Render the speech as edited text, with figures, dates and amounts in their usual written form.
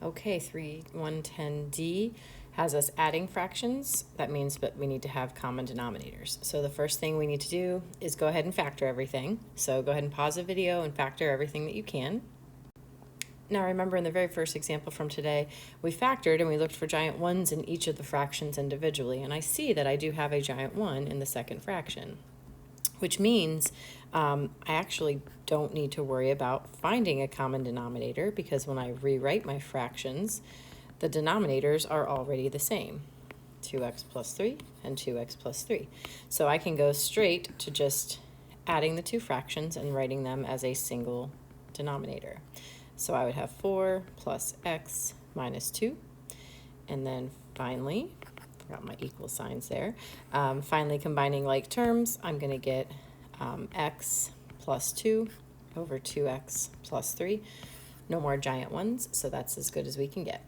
Okay, 110D has us adding fractions. That means that we need to have common denominators. So the first thing we need to do is go ahead and factor everything. So go ahead and pause the video and factor everything that you can. Now remember, in the very first example from today, we factored and we looked for giant ones in each of the fractions individually, and I see that I do have a giant 1 in the second fraction, which means I actually don't need to worry about finding a common denominator, because when I rewrite my fractions, the denominators are already the same, 2x plus 3 and 2x plus 3. So I can go straight to just adding the two fractions and writing them as a single denominator. So I would have 4 plus x minus 2, and then finally, forgot my equal signs there, finally combining like terms, I'm going to get x plus 2 over 2x plus 3. No more giant ones, so that's as good as we can get.